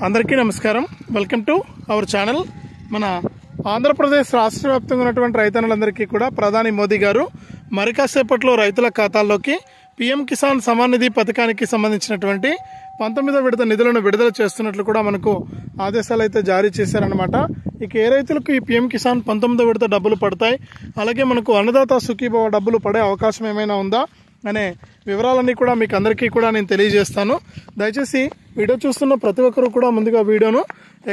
అందరికీ నమస్కారం. Welcome to our channel. మన ఆంధ్రప్రదేశ్ రాష్ట్ర వ్యాప్తంగా ఉన్నటువంటి రైతన్నులందరికీ కూడా ప్రధాని మోదీ గారు మరి కాసేపట్లో రైతుల ఖాతాల్లోకి పీఎం కిసాన్ సమాన్ నిధి పథకానికి సంబంధించినటువంటి 19వ విడత నిధులను విడుదల చేస్తున్నట్లు కూడా మనకు ఆదేశాలు అయితే జారీ చేశారనమాట. ఇక ఏ రైతులకు ఈ పీఎం కిసాన్ 19వ విడత డబ్బులు పడతాయి, అలాగే మనకు అన్నదాత సుఖీభవ డబ్బులు పడే అవకాశం ఏమైనా ఉందా అనే వివరాలన్నీ కూడా మీకు అందరికీ కూడా నేను తెలియజేస్తాను. దయచేసి వీడియో చూస్తున్న ప్రతి ఒక్కరు కూడా ముందుగా వీడియోను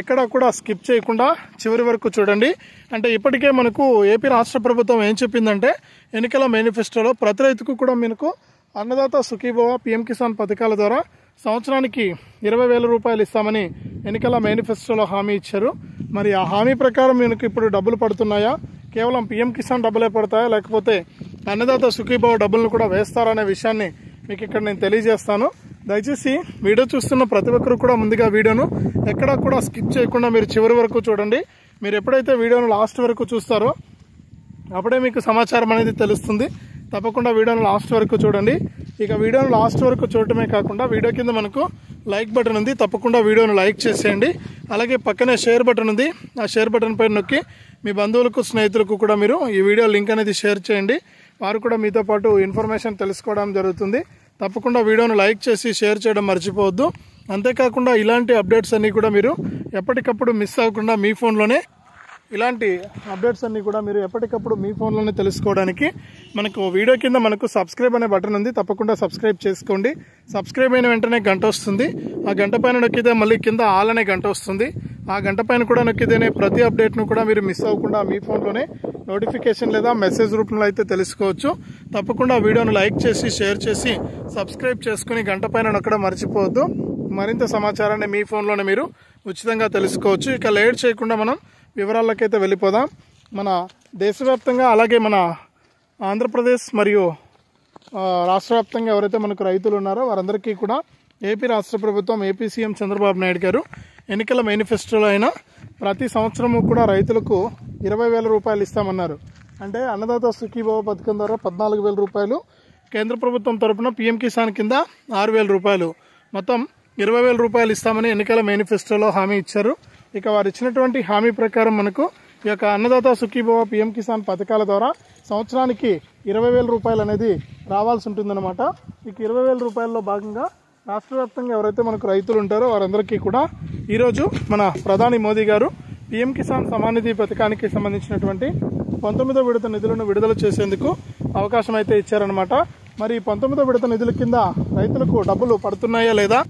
ఎక్కడా కూడా స్కిప్ చేయకుండా చివరి వరకు చూడండి. అంటే ఇప్పటికే మనకు ఏపీ రాష్ట్ర ప్రభుత్వం ఏం చెప్పిందంటే ఎన్నికల మేనిఫెస్టోలో ప్రతి రైతుకు కూడా మనకు అన్నదాత సుఖీభవ పీఎం కిసాన్ పథకాల ద్వారా సంవత్సరానికి 20,000 రూపాయలు ఇస్తామని ఎన్నికల మేనిఫెస్టోలో హామీ ఇచ్చారు. మరి ఆ హామీ ప్రకారం మనకు ఇప్పుడు డబ్బులు పడుతున్నాయా, కేవలం పీఎం కిసాన్ డబ్బులే పడతాయా, లేకపోతే అన్నదాత సుఖీభవ డబ్బులను కూడా వేస్తారనే విషయాన్ని మీకు ఇక్కడ నేను తెలియజేస్తాను. దయచేసి వీడియో చూస్తున్న ప్రతి ఒక్కరు కూడా ముందుగా వీడియోను ఎక్కడా కూడా స్కిప్ చేయకుండా మీరు చివరి వరకు చూడండి. మీరు ఎప్పుడైతే వీడియోను లాస్ట్ వరకు చూస్తారో అప్పుడే మీకు సమాచారం అనేది తెలుస్తుంది. తప్పకుండా వీడియోను లాస్ట్ వరకు చూడండి. ఇక వీడియోను లాస్ట్ వరకు చూడటమే కాకుండా వీడియో కింద మనకు లైక్ బటన్ ఉంది, తప్పకుండా వీడియోను లైక్ చేసేయండి. అలాగే పక్కనే షేర్ బటన్ ఉంది, ఆ షేర్ బటన్ పైన నొక్కి మీ బంధువులకు స్నేహితులకు కూడా మీరు ఈ వీడియో లింక్ అనేది షేర్ చేయండి. వారు కూడా మీతో పాటు ఇన్ఫర్మేషన్ తెలుసుకోవడం జరుగుతుంది. తప్పకుండా వీడియోను లైక్ చేసి షేర్ చేయడం మర్చిపోవద్దు. అంతేకాకుండా ఇలాంటి అప్డేట్స్ అన్నీ కూడా మీరు ఎప్పటికప్పుడు మిస్ అవ్వకుండా మీ ఫోన్లోనే తెలుసుకోవడానికి మనకు వీడియో కింద మనకు సబ్స్క్రైబ్ అనే బటన్ ఉంది, తప్పకుండా సబ్స్క్రైబ్ చేసుకోండి. సబ్స్క్రైబ్ అయిన వెంటనే గంట వస్తుంది, ఆ గంట పైన నొక్కితే మళ్ళీ కింద ఆల్ అనే గంట వస్తుంది. ఆ గంట పైన కూడా నొక్కితేనే ప్రతి అప్డేట్ను కూడా మీరు మిస్ అవ్వకుండా మీ ఫోన్లోనే నోటిఫికేషన్ లేదా మెసేజ్ రూపంలో అయితే తెలుసుకోవచ్చు. తప్పకుండా వీడియోను లైక్ చేసి షేర్ చేసి సబ్స్క్రైబ్ చేసుకుని గంట పైన నొక్కడం మర్చిపోవద్దు. మరింత సమాచారాన్ని మీ ఫోన్లోనే మీరు ఉచితంగా తెలుసుకోవచ్చు. ఇక లేట్ చేయకుండా మనం వివరాలకైతే వెళ్ళిపోదాం. మన దేశవ్యాప్తంగా అలాగే మన ఆంధ్రప్రదేశ్ మరియు రాష్ట్ర వ్యాప్తంగా ఎవరైతే మనకు రైతులు ఉన్నారో వారందరికీ కూడా ఏపీ రాష్ట్ర ప్రభుత్వం, ఏపీ సీఎం చంద్రబాబు నాయుడు గారు ఎన్నికల మేనిఫెస్టోలో అయినా ప్రతి సంవత్సరము కూడా రైతులకు 20,000 రూపాయలు ఇస్తామన్నారు. అంటే అన్నదాత సుఖీభవ పథకం ద్వారా 14,000 రూపాయలు, కేంద్ర ప్రభుత్వం తరఫున పీఎం కిసాన్ కింద 6,000 రూపాయలు, మొత్తం 20,000 రూపాయలు ఇస్తామని ఎన్నికల మేనిఫెస్టోలో హామీ ఇచ్చారు. ఇక వారు ఇచ్చినటువంటి హామీ ప్రకారం మనకు ఈ యొక్క అన్నదాత సుఖీభవ పీఎం కిసాన్ పథకాల ద్వారా సంవత్సరానికి 20,000 రూపాయలు అనేది రావాల్సి ఉంటుందన్నమాట. ఇక 20,000 రూపాయల్లో భాగంగా రాష్ట్ర వ్యాప్తంగా ఎవరైతే మనకు రైతులు ఉంటారో వారందరికీ కూడా ఈరోజు మన ప్రధాని మోదీ గారు పీఎం కిసాన్ సమాన్ నిధి పథకానికి సంబంధించినటువంటి 19వ విడత నిధులను విడుదల చేసేందుకు అవకాశం అయితే ఇచ్చారనమాట. మరి 19వ విడత నిధుల కింద రైతులకు డబ్బులు పడుతున్నాయా లేదా,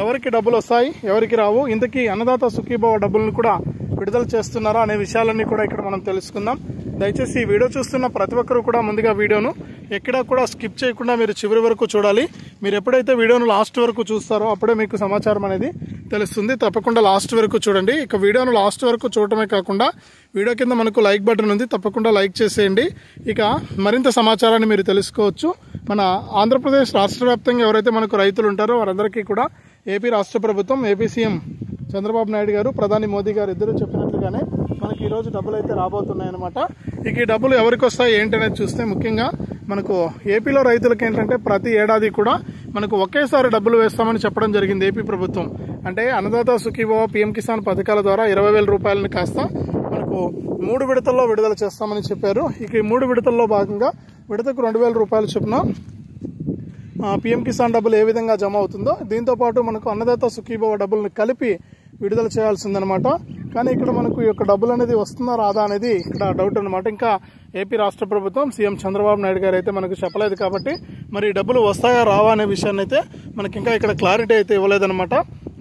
ఎవరికి డబ్బులు వస్తాయి, ఎవరికి రావు, ఇంతకీ అన్నదాత సుఖీభవ డబ్బులను కూడా విడుదల చేస్తున్నారా అనే విషయాలన్నీ కూడా ఇక్కడ మనం తెలుసుకుందాం. దయచేసి వీడియో చూస్తున్న ప్రతి ఒక్కరు కూడా ముందుగా వీడియోను ఎక్కడా కూడా స్కిప్ చేయకుండా మీరు చివరి వరకు చూడాలి. మీరు ఎప్పుడైతే వీడియోను లాస్ట్ వరకు చూస్తారో అప్పుడే మీకు సమాచారం అనేది తెలుస్తుంది. తప్పకుండా లాస్ట్ వరకు చూడండి. ఇక వీడియోను లాస్ట్ వరకు చూడటమే కాకుండా వీడియో కింద మనకు లైక్ బటన్ ఉంది, తప్పకుండా లైక్ చేసేయండి. ఇక మరింత సమాచారాన్ని మీరు తెలుసుకోవచ్చు. మన ఆంధ్రప్రదేశ్ రాష్ట్ర వ్యాప్తంగా ఎవరైతే మనకు రైతులు ఉంటారో వారందరికీ కూడా ఏపీ రాష్ట్ర ప్రభుత్వం, ఏపీ సీఎం చంద్రబాబు నాయుడు గారు, ప్రధాని మోదీ గారు ఇద్దరు చెప్పినట్లుగానే మనకి ఈరోజు డబ్బులు అయితే రాబోతున్నాయన్నమాట. ఇక ఈ డబ్బులు ఎవరికి వస్తాయి ఏంటనేది చూస్తే ముఖ్యంగా మనకు ఏపీలో రైతులకు ఏంటంటే ప్రతి ఏడాది కూడా మనకు ఒకేసారి డబ్బులు వేస్తామని చెప్పడం జరిగింది ఏపీ ప్రభుత్వం. అంటే అన్నదాత సుఖీభవ పీఎం కిసాన్ పథకాల ద్వారా 20,000 రూపాయలని కాస్త మనకు 3 విడతల్లో విడుదల చేస్తామని చెప్పారు. ఇక ఈ 3 విడతల్లో భాగంగా విడతకు 2,000 రూపాయలు చొప్పున పీఎం కిసాన్ డబ్బులు ఏ విధంగా జమ అవుతుందో దీంతో పాటు మనకు అన్నదాత సుఖీభవ డబ్బులను కలిపి విడుదల చేయాల్సిందనమాట. కానీ ఇక్కడ మనకు ఈ యొక్క డబ్బులు అనేది వస్తుందా రాదా అనేది ఇక్కడ డౌట్ అనమాట. ఇంకా ఏపీ రాష్ట్ర ప్రభుత్వం, సీఎం చంద్రబాబు నాయుడు గారు అయితే మనకు చెప్పలేదు కాబట్టి మరి డబ్బులు వస్తాయా రావా అనే విషయాన్ని అయితే మనకి ఇంకా ఇక్కడ క్లారిటీ అయితే ఇవ్వలేదన్నమాట.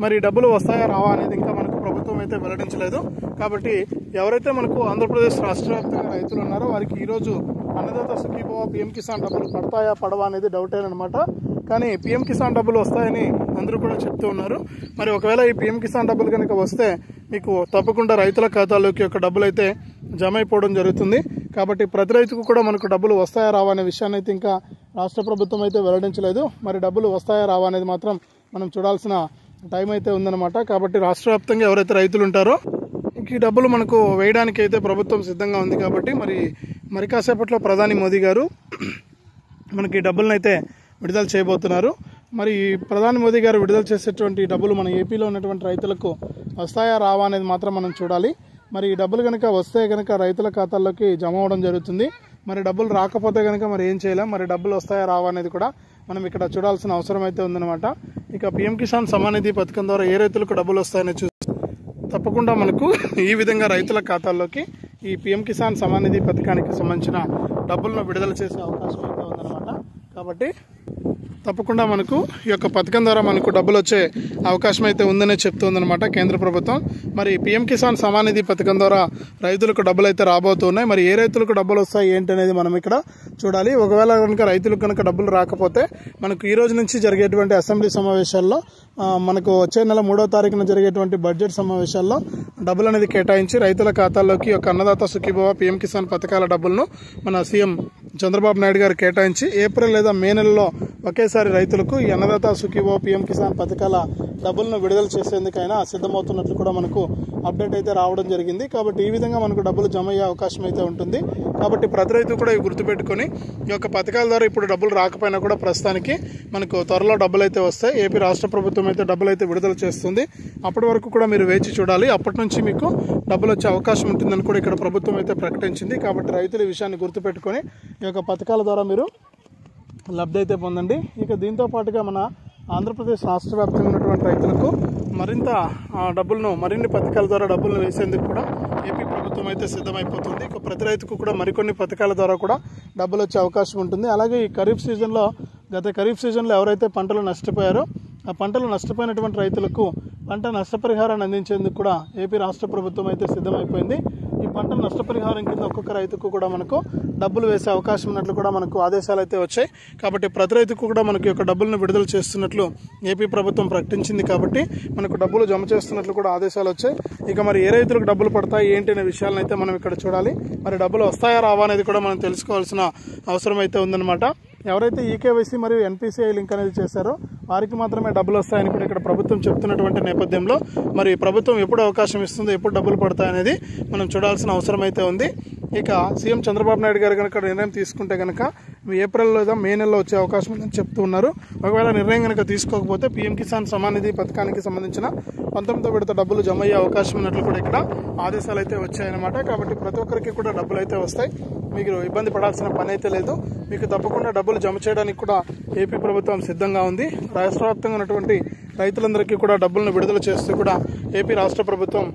మరి డబ్బులు వస్తాయా రావా అనేది ఇంకా మనకు ప్రభుత్వం అయితే వెల్లడించలేదు. కాబట్టి ఎవరైతే మనకు ఆంధ్రప్రదేశ్ రాష్ట్ర వ్యాప్తంగా రైతులు ఉన్నారో వారికి ఈరోజు అన్నదాత సుఖీభవ పీఎం కిసాన్ డబ్బులు పడతాయా పడవా అనేది డౌటేనమాట. కానీ పీఎం కిసాన్ డబ్బులు వస్తాయని అందరూ కూడా చెప్తూ ఉన్నారు. మరి ఒకవేళ ఈ పీఎం కిసాన్ డబ్బులు కనుక వస్తే మీకు తప్పకుండా రైతుల ఖాతాలోకి యొక్క డబ్బులు అయితే జమ అయిపోవడం జరుగుతుంది. కాబట్టి ప్రతి రైతుకు కూడా మనకు డబ్బులు వస్తాయా రావా అనే విషయాన్ని అయితే ఇంకా రాష్ట్ర ప్రభుత్వం అయితే వెల్లడించలేదు. మరి డబ్బులు వస్తాయా రావా అనేది మాత్రం మనం చూడాల్సిన టైం అయితే ఉందన్నమాట. కాబట్టి రాష్ట్ర వ్యాప్తంగా ఎవరైతే రైతులు ఉంటారో ఈ డబ్బులు మనకు వేయడానికి అయితే ప్రభుత్వం సిద్ధంగా ఉంది. కాబట్టి మరి కాసేపట్లో ప్రధాని మోదీ గారు మనకి డబ్బులను అయితే విడుదల చేయబోతున్నారు. మరి ప్రధాని మోదీ గారు విడుదల చేసేటువంటి డబ్బులు మన ఏపీలో ఉన్నటువంటి రైతులకు వస్తాయా రావా అనేది మాత్రం మనం చూడాలి. మరి ఈ డబ్బులు కనుక వస్తే కనుక రైతుల ఖాతాల్లోకి జమ అవ్వడం జరుగుతుంది. మరి డబ్బులు రాకపోతే కనుక మరి ఏం చేయలేం. మరి డబ్బులు వస్తాయా రావా అనేది కూడా మనం ఇక్కడ చూడాల్సిన అవసరం అయితే ఉందన్నమాట. ఇక పీఎం కిసాన్ సమ్మాన్ నిధి పథకం ద్వారా ఏ రైతులకు డబ్బులు వస్తాయని తప్పకుండా మనకు ఈ విధంగా రైతుల ఖాతాల్లోకి ఈ పీఎం కిసాన్ సమ్మాన్ నిధి పథకానికి సంబంధించిన డబ్బులను విడుదల చేసే అవకాశం అయితే ఉందన్నమాట. కాబట్టి తప్పకుండా మనకు ఈ యొక్క పథకం ద్వారా మనకు డబ్బులు వచ్చే అవకాశం అయితే ఉందనే చెప్తుందన్నమాట కేంద్ర ప్రభుత్వం. మరి పీఎం కిసాన్ సమ్మాన్ నిధి పథకం ద్వారా రైతులకు డబ్బులు అయితే రాబోతున్నాయి. మరి ఏ రైతులకు డబ్బులు వస్తాయి ఏంటి అనేది మనం ఇక్కడ చూడాలి. ఒకవేళ కనుక రైతులకు కనుక డబ్బులు రాకపోతే మనకు ఈ రోజు నుంచి జరిగేటువంటి అసెంబ్లీ సమావేశాల్లో మనకు వచ్చే నెల 3వ తారీఖున జరిగేటువంటి బడ్జెట్ సమావేశాల్లో డబ్బులు అనేది కేటాయించి రైతుల ఖాతాల్లోకి ఒక అన్నదాత సుఖీభవ పీఎం కిసాన్ పథకాల డబ్బులను మన సీఎం చంద్రబాబు నాయుడు గారు కేటాయించి ఏప్రిల్ లేదా మే నెలలో ఒకేసారి రైతులకు ఈ అన్నదాత సుఖీభవ పీఎం కిసాన్ పథకాల డబ్బులను విడుదల చేసేందుకైనా సిద్ధమవుతున్నట్లు కూడా మనకు అప్డేట్ అయితే రావడం జరిగింది. కాబట్టి ఈ విధంగా మనకు డబ్బులు జమ అయ్యే అవకాశం అయితే ఉంటుంది. కాబట్టి ప్రతి రైతు కూడా ఇవి గుర్తుపెట్టుకుని ఈ యొక్క పథకాల ద్వారా ఇప్పుడు డబ్బులు రాకపోయినా కూడా ప్రస్తుతానికి మనకు త్వరలో డబ్బులు అయితే వస్తాయి. ఏపీ రాష్ట్ర ప్రభుత్వం అయితే డబ్బులు అయితే విడుదల చేస్తుంది. అప్పటి వరకు కూడా మీరు వేచి చూడాలి. అప్పటి నుంచి మీకు డబ్బులు వచ్చే అవకాశం ఉంటుందని కూడా ఇక్కడ ప్రభుత్వం అయితే ప్రకటించింది. కాబట్టి రైతులు ఈ విషయాన్ని గుర్తుపెట్టుకొని ఈ యొక్క పథకాల ద్వారా మీరు లబ్ధి అయితే పొందండి. ఇక దీంతో పాటుగా మన ఆంధ్రప్రదేశ్ రాష్ట్ర వ్యాప్తంగా ఉన్నటువంటి రైతులకు మరింత డబ్బులను మరిన్ని పథకాల ద్వారా డబ్బులను వేసేందుకు కూడా ఏపీ ప్రభుత్వం అయితే సిద్ధమైపోతుంది. ఇక ప్రతి రైతుకు కూడా మరికొన్ని పథకాల ద్వారా కూడా డబ్బులు వచ్చే అవకాశం ఉంటుంది. అలాగే ఈ ఖరీఫ్ సీజన్లో గత ఖరీఫ్ సీజన్లో ఎవరైతే పంటలు నష్టపోయారో ఆ పంటలు నష్టపోయినటువంటి రైతులకు పంట నష్టపరిహారాన్ని అందించేందుకు కూడా ఏపీ రాష్ట్ర ప్రభుత్వం అయితే సిద్ధమైపోయింది. ఈ పంట నష్టపరిహారం కింద ఒక్కొక్క రైతుకు కూడా మనకు డబ్బులు వేసే అవకాశం ఉన్నట్లు కూడా మనకు ఆదేశాలు అయితే వచ్చాయి. కాబట్టి ప్రతి రైతుకు కూడా మనకి యొక్క డబ్బులను విడుదల చేస్తున్నట్లు ఏపీ ప్రభుత్వం ప్రకటించింది. కాబట్టి మనకు డబ్బులు జమ చేస్తున్నట్లు కూడా ఆదేశాలు వచ్చాయి. ఇక మరి ఏ రైతులకు డబ్బులు పడతాయి ఏంటి అనే విషయాలను అయితే మనం ఇక్కడ చూడాలి. మరి డబ్బులు వస్తాయా రావా అనేది కూడా మనం తెలుసుకోవాల్సిన అవసరం అయితే ఉందన్నమాట. ఎవరైతే ఈకేవైసీ మరియు ఎన్పిసిఐ లింక్ అనేది చేశారో వారికి మాత్రమే డబ్బులు వస్తాయని కూడా ఇక్కడ ప్రభుత్వం చెప్తున్నటువంటి నేపథ్యంలో మరి ప్రభుత్వం ఎప్పుడు అవకాశం ఇస్తుందో ఎప్పుడు డబ్బులు పడతాయనేది మనం చూడాల్సిన అవసరం అయితే ఉంది. ఇక సీఎం చంద్రబాబు నాయుడు గారు కనుక నిర్ణయం తీసుకుంటే కనుక ఏప్రిల్ లేదా మే నెలలో వచ్చే అవకాశం ఉందని చెప్తూ ఉన్నారు. ఒకవేళ నిర్ణయం కనుక తీసుకోకపోతే పీఎం కిసాన్ సమ్మాన్ నిధి పథకానికి సంబంధించిన 19వ విడత డబ్బులు జమ అయ్యే అవకాశం ఉన్నట్లు కూడా ఇక్కడ ఆదేశాలు అయితే వచ్చాయన్నమాట. కాబట్టి ప్రతి ఒక్కరికి కూడా డబ్బులు అయితే వస్తాయి. మీకు ఇబ్బంది పడాల్సిన పని అయితే లేదు. మీకు తప్పకుండా డబ్బులు జమ చేయడానికి కూడా ఏపీ ప్రభుత్వం సిద్ధంగా ఉంది. రాష్ట్ర వ్యాప్తంగా ఉన్నటువంటి రైతులందరికీ కూడా డబ్బులను విడుదల చేస్తూ కూడా ఏపీ రాష్ట్ర ప్రభుత్వం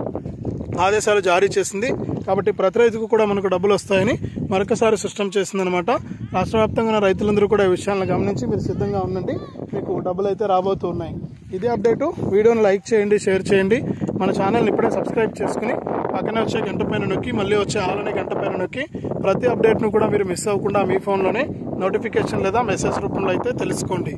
ఆదేశాలు జారీ చేసింది. కాబట్టి ప్రతి రైతుకు కూడా మనకు డబ్బులు వస్తాయని మరొకసారి స్పష్టం చేసిందనమాట. రాష్ట్ర వ్యాప్తంగా ఉన్న రైతులందరూ కూడా ఈ విషయాలను గమనించి మీరు సిద్ధంగా ఉండండి. మీకు డబ్బులు అయితే రాబోతూ ఉన్నాయి. ఇదే అప్డేటు. వీడియోని లైక్ చేయండి, షేర్ చేయండి. మన ఛానల్ని ఇప్పుడే సబ్స్క్రైబ్ చేసుకుని పక్కనే వచ్చే గంట పైన నొక్కి మళ్ళీ వచ్చే ఆలనే గంట పైన నొక్కి ప్రతి అప్డేట్ను కూడా మీరు మిస్ అవ్వకుండా మీ ఫోన్లోనే నోటిఫికేషన్ లేదా మెసేజ్ రూపంలో అయితే తెలుసుకోండి.